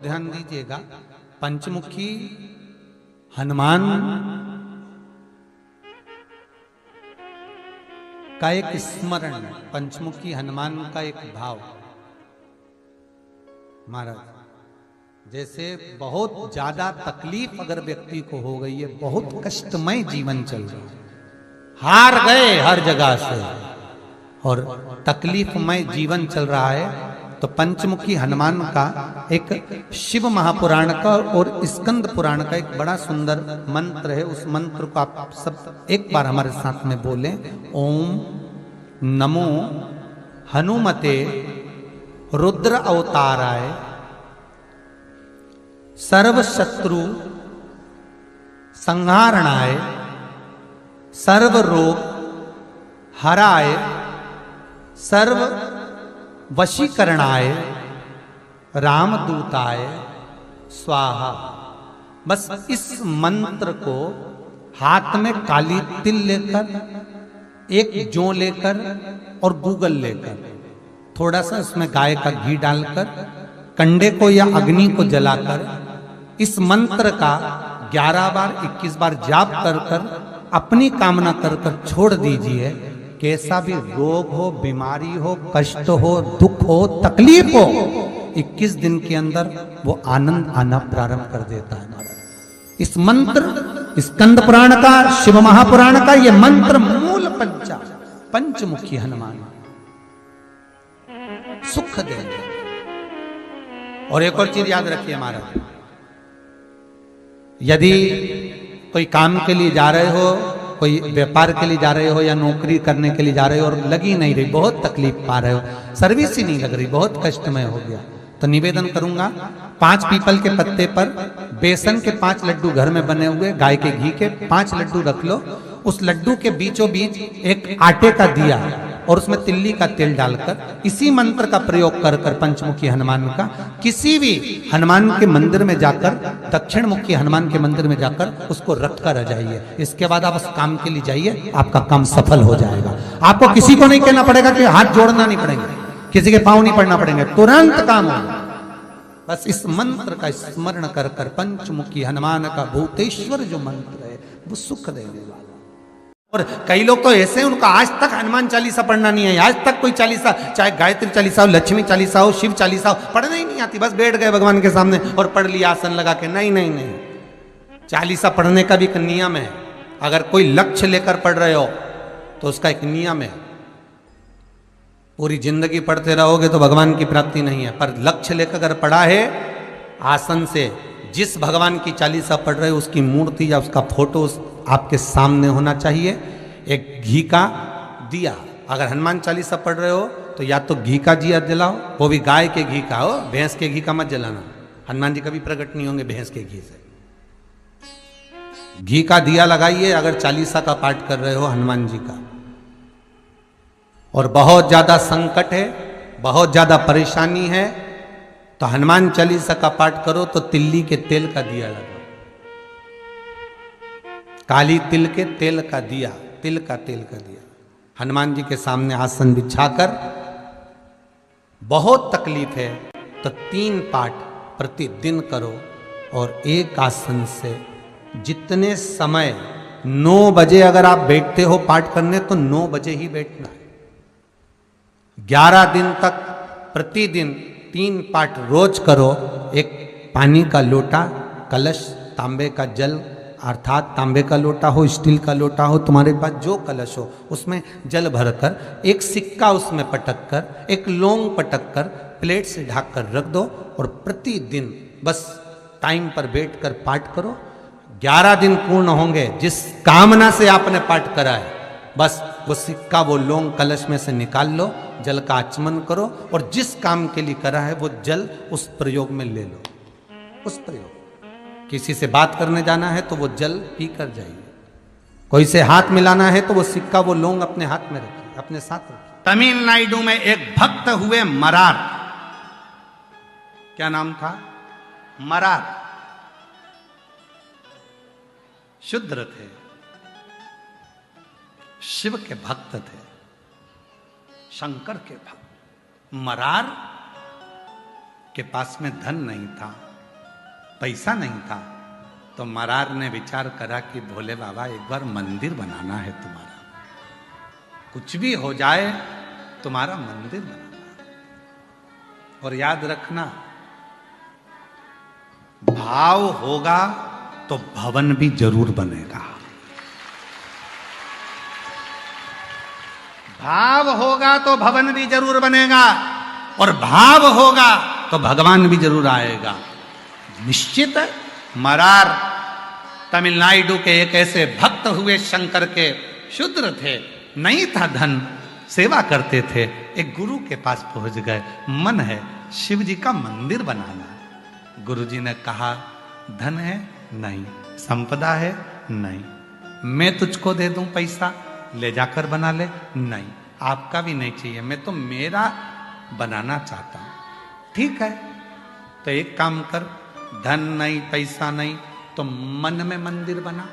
ध्यान दीजिएगा, पंचमुखी हनुमान का एक स्मरण, पंचमुखी हनुमान का एक भाव। महाराज, जैसे बहुत ज्यादा तकलीफ अगर व्यक्ति को हो गई है, बहुत कष्टमय जीवन चल रहा है, हार गए हर जगह से और तकलीफमय जीवन चल रहा है, तो पंचमुखी हनुमान का एक शिव महापुराण का और स्कंद पुराण का एक बड़ा सुंदर मंत्र है। उस मंत्र को आप सब एक बार हमारे साथ में बोलें। ओम नमो हनुमते रुद्र अवताराय सर्व शत्रु संहारणाय सर्व रोग हराय सर्व वशीकरणाय रामदूताय स्वाहा। बस इस मंत्र को हाथ में काली तिल लेकर, एक जौ लेकर और गूगल लेकर, थोड़ा सा उसमें गाय का घी डालकर, कंडे को या अग्नि को जलाकर इस मंत्र का 11 बार 21 बार जाप कर कर अपनी कामना कर कर छोड़ दीजिए। कैसा भी रोग हो, बीमारी हो, कष्ट हो, दुख हो, तकलीफ हो, 21 दिन के अंदर वो आनंद आना प्रारंभ कर देता है। महाराज, इस मंत्र स्कंद पुराण का, शिव महापुराण का ये मंत्र मूल पंचमुखी हनुमान सुख देंगे। और एक और चीज याद रखिए महाराज, यदि कोई काम के लिए जा रहे हो, कोई व्यापार के लिए जा रहे हो या नौकरी करने के लिए जा रहे हो और लगी नहीं रही, बहुत तकलीफ पा रहे हो, सर्विस ही नहीं लग रही, बहुत कष्टमय हो गया, तो निवेदन करूंगा 5 पीपल के पत्ते पर बेसन के 5 लड्डू घर में बने हुए, गाय के घी के 5 लड्डू रख लो। उस लड्डू के बीचों बीच एक आटे का दिया और उसमें तिल्ली का तेल डालकर इसी मंत्र का प्रयोग कर कर पंचमुखी हनुमान का किसी भी हनुमान के मंदिर में जाकर, दक्षिण मुखी हनुमान के मंदिर में जाकर उसको रख कर आ जाइए। इसके बाद आप उस काम के लिए जाइए, आपका काम सफल हो जाएगा। आपको किसी को नहीं कहना पड़ेगा कि हाथ जोड़ना नहीं पड़ेंगे, किसी के पांव नहीं पड़ना पड़ेंगे, तुरंत काम होगा। बस इस मंत्र का स्मरण कर कर पंचमुखी हनुमान का भूतेश्वर जो मंत्र है वो सुख देने वाला। और कई लोग तो ऐसे हैं, उनका आज तक हनुमान चालीसा पढ़ना नहीं है, आज तक कोई चालीसा, चाहे गायत्री चालीसा हो, लक्ष्मी चालीसा हो, शिव चालीसा हो, पढ़ना ही नहीं आती, बस बैठ गए भगवान के सामने और पढ़ लिया आसन लगा के। नहीं नहीं नहीं, चालीसा पढ़ने का भी एक नियम है। अगर कोई लक्ष्य लेकर पढ़ रहे हो तो उसका एक नियम है। पूरी जिंदगी पढ़ते रहोगे तो भगवान की प्राप्ति नहीं है, पर लक्ष्य लेकर अगर पढ़ा है, आसन से जिस भगवान की चालीसा पढ़ रहे हो उसकी मूर्ति या उसका फोटो आपके सामने होना चाहिए। एक घी का दिया, अगर हनुमान चालीसा पढ़ रहे हो तो या तो घी का दिया जलाओ, वो भी गाय के घी का हो, भैंस के घी का मत जलाना, हनुमान जी कभी प्रकट नहीं होंगे भैंस के घी से। घी का दिया लगाइए अगर चालीसा का पाठ कर रहे हो हनुमान जी का। और बहुत ज्यादा संकट है, बहुत ज्यादा परेशानी है, तो हनुमान चालीसा का पाठ करो तो तिल्ली के तेल का दिया लगाओ, काली तिल के तेल का दिया, तिल का तेल का दिया हनुमान जी के सामने आसन बिछाकर। बहुत तकलीफ है तो 3 पाठ प्रतिदिन करो और एक आसन से जितने समय 9 बजे अगर आप बैठते हो पाठ करने तो 9 बजे ही बैठना है। 11 दिन तक प्रतिदिन 3 पाठ रोज करो। एक पानी का लोटा, कलश, तांबे का जल अर्थात तांबे का लोटा हो, स्टील का लोटा हो, तुम्हारे पास जो कलश हो उसमें जल भरकर, एक सिक्का उसमें पटक कर, एक लौंग पटक कर प्लेट से ढक कर रख दो और प्रतिदिन बस टाइम पर बैठकर पाठ करो। 11 दिन पूर्ण होंगे, जिस कामना से आपने पाठ करा है बस वो सिक्का, वो लौंग कलश में से निकाल लो, जल का आचमन करो और जिस काम के लिए करा है वो जल उस प्रयोग में ले लो। उस प्रयोग, किसी से बात करने जाना है तो वो जल पी कर जाइए, कोई से हाथ मिलाना है तो वो सिक्का, वो लौंग अपने हाथ में रखिए, अपने साथ रखिए। तमिलनाडु में एक भक्त हुए मरार, क्या नाम था? मरार। शूद्र थे, शिव के भक्त थे, शंकर के भक्त। मरार के पास में धन नहीं था, पैसा नहीं था, तो मरार ने विचार करा कि भोले बाबा एक बार मंदिर बनाना है तुम्हारा, कुछ भी हो जाए तुम्हारा मंदिर बनाना है। और याद रखना, भाव होगा तो भवन भी जरूर बनेगा, भाव होगा तो भवन भी जरूर बनेगा, और भाव होगा तो भगवान भी जरूर आएगा। निश्चित है। मरार तमिलनाडु के एक ऐसे भक्त हुए शंकर के, शूद्र थे, नहीं था धन, सेवा करते थे। एक गुरु के पास पहुंच गए, मन है शिव जी का मंदिर बनाना। गुरुजी ने कहा, धन है? नहीं। संपदा है? नहीं। मैं तुझको दे दूं पैसा, ले जाकर बना ले? नहीं। आपका भी नहीं चाहिए, मैं तो मेरा बनाना चाहता हूं। ठीक है, तो एक काम कर, धन नहीं, पैसा नहीं, तो मन में मंदिर बना।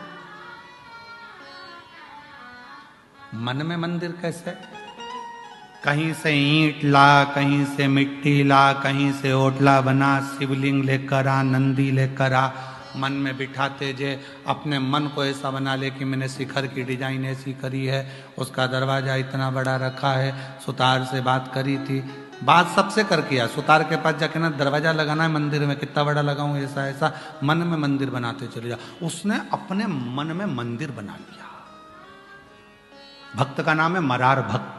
मन में मंदिर कैसे? कहीं से ईंट ला, कहीं से मिट्टी ला, कहीं से ओटला बना, शिवलिंग लेकर आ, नंदी लेकर आ, मन में बिठाते जे अपने मन को ऐसा बना ले कि मैंने शिखर की डिजाइन ऐसी करी है, उसका दरवाजा इतना बड़ा रखा है, सुतार से बात करी थी, बात सबसे कर किया, सुतार के पास जाके ना दरवाजा लगाना है मंदिर में, कितना बड़ा लगाऊं, ऐसा ऐसा, मन में मंदिर बनाते चले जा। उसने अपने मन में मंदिर बना लिया। भक्त का नाम है मरार भक्त।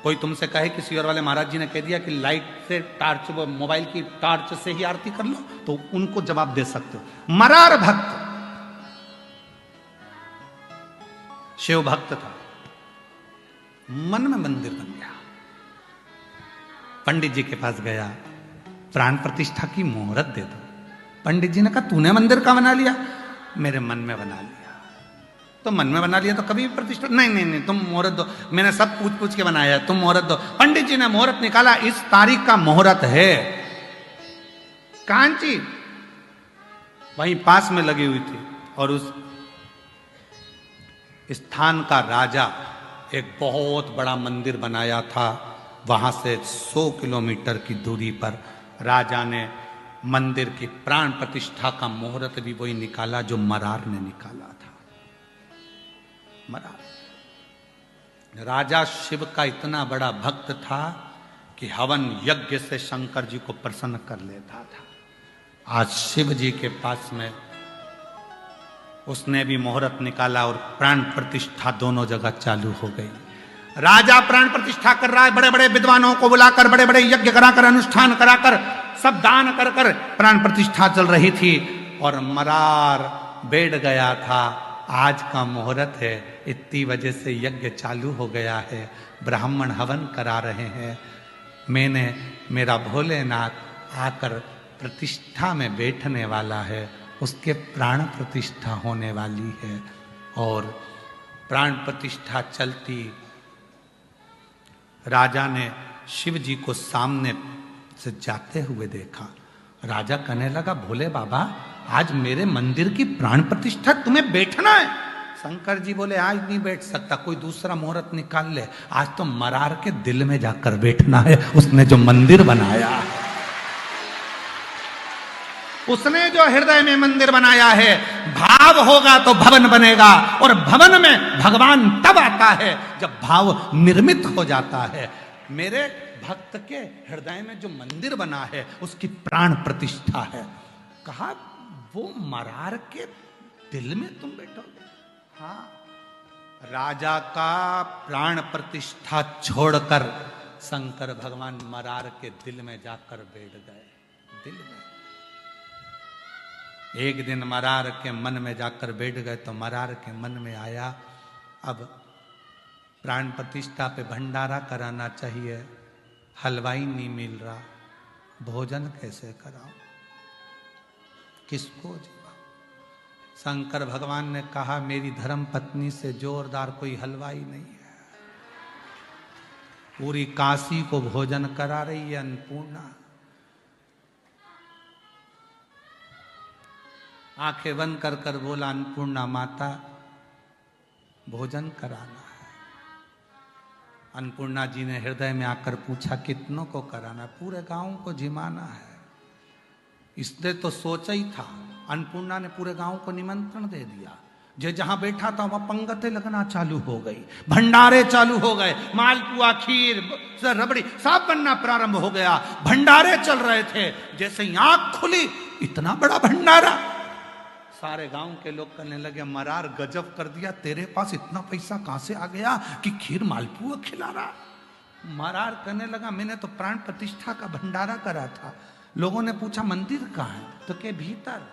कोई तुमसे कहे किसी और वाले महाराज जी ने कह दिया कि लाइट से टार्च, मोबाइल की टार्च से ही आरती कर लो, तो उनको जवाब दे सकते हो। मरार भक्त शिव भक्त था, मन में मंदिर बन गया। पंडित जी के पास गया, प्राण प्रतिष्ठा की मुहूर्त दे दो। पंडित जी ने कहा, तूने मंदिर का बना लिया? मेरे मन में बना लिया। तो मन में बना लिया तो कभी प्रतिष्ठा? नहीं नहीं नहीं, तुम मुहूर्त दो, मैंने सब पूछ पूछ के बनाया है, तुम मुहूर्त दो। पंडित जी ने मुहूर्त निकाला, इस तारीख का मुहूर्त है। कांची वहीं पास में लगी हुई थी, और उस स्थान का राजा एक बहुत बड़ा मंदिर बनाया था। वहां से 100 किलोमीटर की दूरी पर राजा ने मंदिर की प्राण प्रतिष्ठा का मुहूर्त भी वही निकाला जो मरार ने निकाला था। मरार राजा शिव का इतना बड़ा भक्त था कि हवन यज्ञ से शंकर जी को प्रसन्न कर लेता था। आज शिव जी के पास में उसने भी मुहूर्त निकाला और प्राण प्रतिष्ठा दोनों जगह चालू हो गई। राजा प्राण प्रतिष्ठा कर रहा है, बड़े बड़े विद्वानों को बुलाकर, बड़े बड़े यज्ञ कराकर, अनुष्ठान कराकर, सब दान कर कर प्राण प्रतिष्ठा चल रही थी। और मरार बैठ गया था, आज का मुहूर्त है, इतनी वजह से यज्ञ चालू हो गया है, ब्राह्मण हवन करा रहे हैं, मैंने, मेरा भोलेनाथ आकर प्रतिष्ठा में बैठने वाला है, उसके प्राण प्रतिष्ठा होने वाली है। और प्राण प्रतिष्ठा चलती, राजा ने शिव जी को सामने से जाते हुए देखा। राजा कहने लगा, भोले बाबा, आज मेरे मंदिर की प्राण प्रतिष्ठा, तुम्हें बैठना है? शंकर जी बोले, आज नहीं बैठ सकता, कोई दूसरा मुहूर्त निकाल ले, आज तो मरार के दिल में जाकर बैठना है, उसने जो मंदिर बनाया है, उसने जो हृदय में मंदिर बनाया है। भाव होगा तो भवन बनेगा, और भवन में भगवान तब आता है जब भाव निर्मित हो जाता है। मेरे भक्त के हृदय में जो मंदिर बना है उसकी प्राण प्रतिष्ठा है। कहा, वो मरार के दिल में तुम बैठोगे? हाँ। राजा का प्राण प्रतिष्ठा छोड़कर शंकर भगवान मरार के दिल में जाकर बैठ गए। दिल में एक दिन मरार के मन में जाकर बैठ गए तो मरार के मन में आया, अब प्राण प्रतिष्ठा पे भंडारा कराना चाहिए, हलवाई नहीं मिल रहा, भोजन कैसे कराऊं, किसको जीवाऊं? शंकर भगवान ने कहा, मेरी धर्म पत्नी से जोरदार कोई हलवाई नहीं है, पूरी काशी को भोजन करा रही है अन्नपूर्णा। आंखें बंद कर कर बोला, अन्नपूर्णा माता, भोजन कराना है। अन्नपूर्णा जी ने हृदय में आकर पूछा, कितनों को कराना? पूरे गांव को जिमाना है। इसने तो सोचा ही था। अन्नपूर्णा ने पूरे गांव को निमंत्रण दे दिया। जो जहां बैठा था वहां पंगतें लगना चालू हो गई, भंडारे चालू हो गए, मालपुआ, खीर, रबड़ी सब बनना प्रारंभ हो गया। भंडारे चल रहे थे। जैसे ही आंख खुली, इतना बड़ा भंडारा। सारे गांव के लोग कहने लगे, मरार गजब कर दिया, तेरे पास इतना पैसा कहां से आ गया कि खीर मालपुआ खिला रहा। मरार कहने लगा, मैंने तो प्राण प्रतिष्ठा का भंडारा करा था। लोगों ने पूछा मंदिर कहाँ है, तो के भीतर।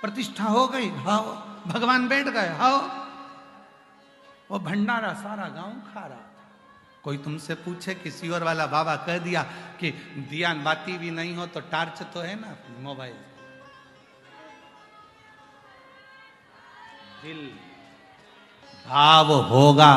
प्रतिष्ठा हो गई, हाँ भगवान बैठ गए, हाँ। वो भंडारा सारा गांव खा रहा था। कोई तुमसे पूछे, किसी और वाला बाबा कह दिया कि दिया बाती भी नहीं हो तो टार्च तो है ना मोबाइल। दिल भाव होगा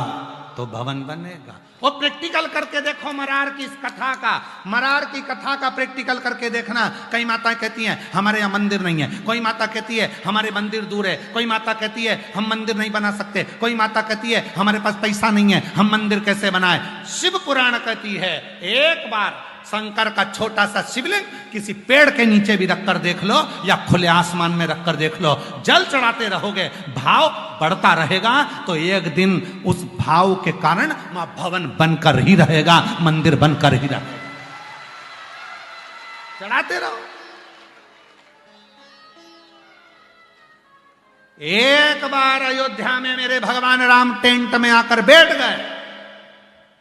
तो भवन बनेगा। वो प्रैक्टिकल करके देखो मरार की इस कथा का, मरार की कथा का प्रैक्टिकल करके देखना। कई माताएं कहती हैं हमारे यहाँ मंदिर नहीं है, कोई माता कहती है हमारे मंदिर दूर है, कोई माता कहती है हम मंदिर नहीं बना सकते, कोई माता कहती है हमारे पास पैसा नहीं है, हम मंदिर कैसे बनाए। शिव पुराण कहती है एक बार शंकर का छोटा सा शिवलिंग किसी पेड़ के नीचे भी रखकर देख लो या खुले आसमान में रखकर देख लो, जल चढ़ाते रहोगे, भाव बढ़ता रहेगा तो एक दिन उस भाव के कारण वहां भवन बनकर ही रहेगा, मंदिर बनकर ही रहेगा। चढ़ाते रहो। एक बार अयोध्या में मेरे भगवान राम टेंट में आकर बैठ गए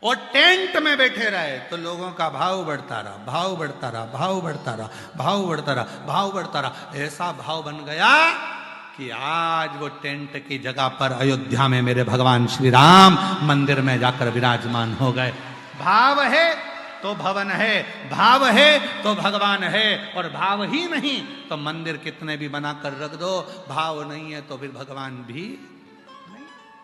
और टेंट में बैठे रहे तो लोगों का भाव बढ़ता रहा, भाव बढ़ता रहा, भाव बढ़ता रहा, भाव बढ़ता रहा, भाव बढ़ता रहा। ऐसा भाव बन गया कि आज वो टेंट की जगह पर अयोध्या में मेरे भगवान श्री राम मंदिर में जाकर विराजमान हो गए। भाव है तो भवन है, भाव है तो भगवान है, और भाव ही नहीं तो मंदिर कितने भी बनाकर रख दो, भाव नहीं है तो फिर भगवान भी।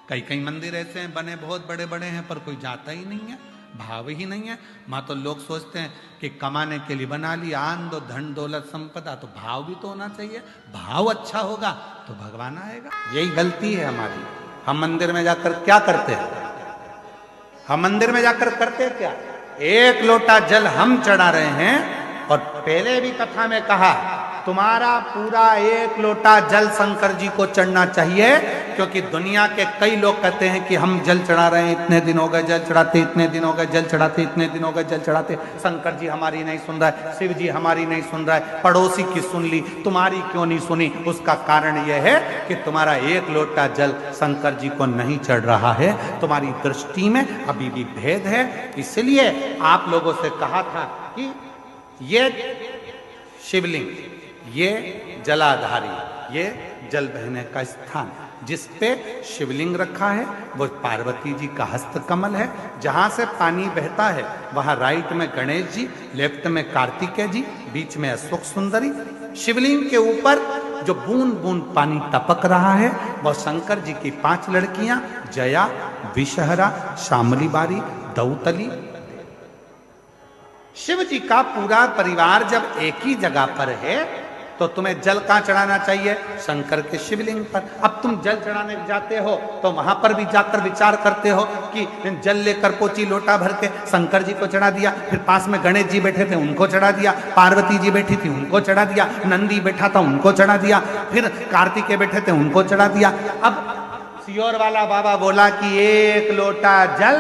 कई कई मंदिर ऐसे हैं बने बहुत बड़े बड़े हैं पर कोई जाता ही नहीं है, भाव ही नहीं है। मां तो लोग सोचते हैं कि कमाने के लिए बना लिया, आन दो धन दौलत संपदा, तो भाव भी तो होना चाहिए। भाव अच्छा होगा तो भगवान आएगा। यही गलती है हमारी। हम मंदिर में जाकर क्या करते हैं, हम मंदिर में जाकर करते क्या, एक लोटा जल हम चढ़ा रहे हैं। और पहले भी कथा में कहा तुम्हारा पूरा एक लोटा जल शंकर जी को चढ़ना चाहिए, क्योंकि दुनिया के कई लोग कहते हैं कि हम जल चढ़ा रहे हैं, इतने दिन हो गए जल चढ़ाते, इतने दिन हो गए जल चढ़ाते, इतने दिन हो गए जल चढ़ाते, शंकर जी हमारी नहीं सुन रहा है, शिव जी हमारी नहीं सुन रहा है, पड़ोसी की सुन ली, तुम्हारी क्यों नहीं सुनी। उसका कारण यह है कि तुम्हारा एक लोटा जल शंकर जी को नहीं चढ़ रहा है, तुम्हारी दृष्टि में अभी भी भेद है। इसलिए आप लोगों से कहा था कि ये शिवलिंग, ये जलाधारी, ये जल बहने का स्थान, जिस पे शिवलिंग रखा है वो पार्वती जी का हस्त कमल है। जहां से पानी बहता है वहां राइट में गणेश जी, लेफ्ट में कार्तिकेय जी, बीच में अशोक सुंदरी। शिवलिंग के ऊपर जो बूंद बूंद पानी टपक रहा है वह शंकर जी की 5 लड़कियां, जया, विषहरा, शामली बारी, दौतली। शिव जी का पूरा परिवार जब एक ही जगह पर है तो तुम्हें जल कहां चढ़ाना चाहिए, शंकर के शिवलिंग पर। अब तुम जल चढ़ाने जाते हो तो वहां पर भी जाकर विचार करते हो कि जल लेकर पोची लोटा भर के शंकर जी को चढ़ा दिया, फिर पास में गणेश जी बैठे थे उनको चढ़ा दिया, पार्वती जी बैठी थी उनको चढ़ा दिया, नंदी बैठा था उनको चढ़ा दिया, फिर कार्तिकेय बैठे थे उनको चढ़ा दिया। अब सियोर वाला बाबा बोला कि एक लोटा जल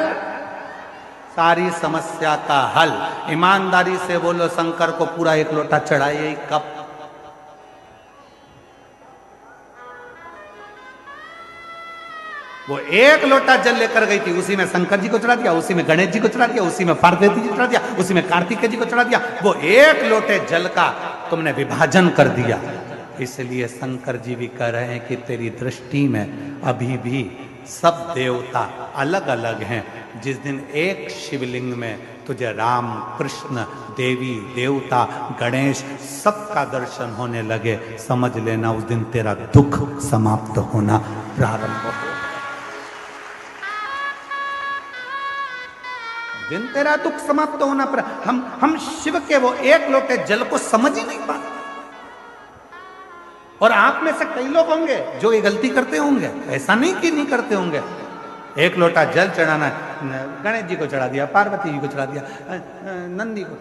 सारी समस्या का हल। ईमानदारी से बोलो, शंकर को पूरा एक लोटा चढ़ाइए कब? वो एक लोटा जल लेकर गई थी, उसी में शंकर जी को चढ़ा दिया, उसी में गणेश जी को चढ़ा दिया, उसी में पार्वती जी को चढ़ा दिया, उसी में कार्तिकेय जी को चढ़ा दिया। वो एक लोटे जल का तुमने विभाजन कर दिया। इसलिए शंकर जी भी कह रहे हैं कि तेरी दृष्टि में अभी भी सब देवता अलग अलग हैं। जिस दिन एक शिवलिंग में तुझे राम, कृष्ण, देवी, देवता, गणेश सबका दर्शन होने लगे, समझ लेना उस दिन तेरा दुख समाप्त होना प्रारंभ हो। दिन तेरा दुख समाप्त होना पर हम शिव के वो एक लोटे जल को समझ ही नहीं पाते। और आप में से कई लोग होंगे जो ये गलती करते होंगे, ऐसा नहीं कि नहीं करते होंगे। एक लोटा जल चढ़ाना, गणेश जी को चढ़ा दिया, पार्वती जी को चढ़ा दिया, नंदी को,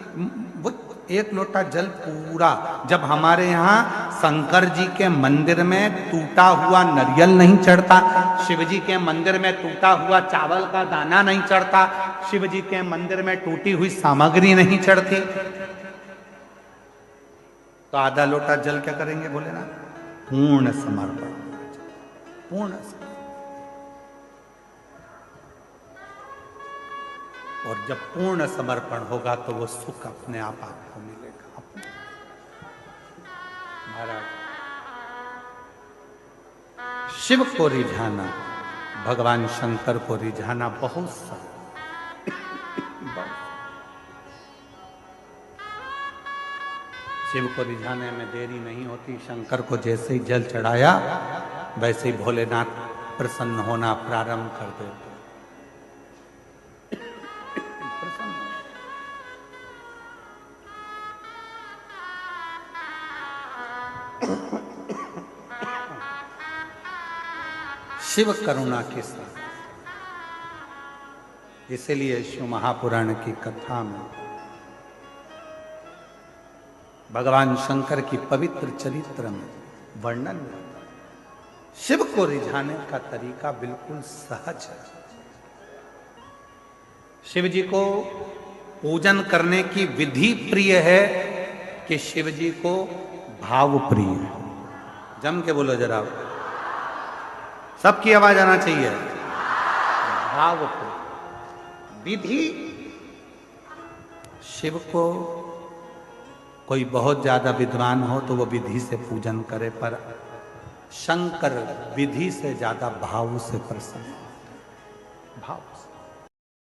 वो एक लोटा जल पूरा। जब हमारे यहाँ शंकर जी के मंदिर में टूटा हुआ नारियल नहीं चढ़ता, शिव जी के मंदिर में टूटा हुआ चावल का दाना नहीं चढ़ता, शिव जी के मंदिर में टूटी हुई सामग्री नहीं चढ़ती, तो आधा लोटा जल क्या करेंगे बोले ना? पूर्ण समर्पण, पूर्ण समर्पण। और जब पूर्ण समर्पण होगा तो वो सुख अपने आप आपको मिलेगा। महाराज, शिव को रिझाना, भगवान शंकर को रिझाना बहुत सरल। शिव को रिझाने में देरी नहीं होती। शंकर को जैसे ही जल चढ़ाया वैसे ही भोलेनाथ प्रसन्न होना प्रारंभ कर देते। शिव करुणा के साथ, इसलिए शिव महापुराण की कथा में भगवान शंकर की पवित्र चरित्र में वर्णन है। शिव को रिझाने का तरीका बिल्कुल सहज है। शिव जी को पूजन करने की विधि प्रिय है कि शिव जी को भाव प्रिय है। जम के बोलो जरा, सबकी आवाज आना चाहिए। भाव प्रिय विधि, शिव को कोई बहुत ज्यादा विद्वान हो तो वो विधि से पूजन करे, पर शंकर विधि से ज्यादा भाव से प्रसन्न, भाव से।